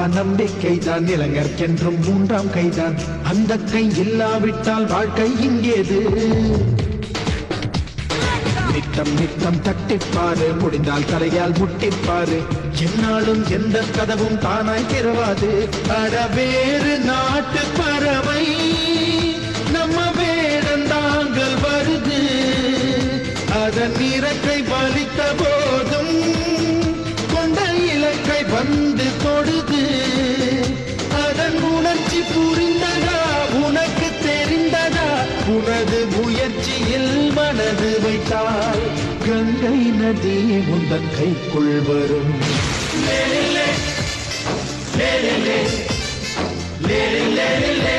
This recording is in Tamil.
நம்பிக்கைதான் இளைஞர்க்கென்றும் மூன்றாம் கைதான். அந்த கை இல்லாவிட்டால் வாழ்க்கை இங்கேது. நித்தம் நித்தம் தட்டிப்பாரு, முடிந்தால் தலையால் முட்டிப்பாரு. என்னாலும் எந்த கதவும் தானாய் திறவாது. அட வேறு நாட்டு பறவை நம்ம வேடந்தாங்கள் வருது. அதன் இறக்கை வலித்த போதும் கொண்ட இலக்கை வந்து தொடுது. அதன் உணர்ச்சி புரிந்ததா உனக்கு தெரிந்ததா? உனது முயற்சியில் மனது வைத்தால் கங்கை நதி உந்தன் கைக்குள் வரும். லே லே லே லே லே லே லே லே லே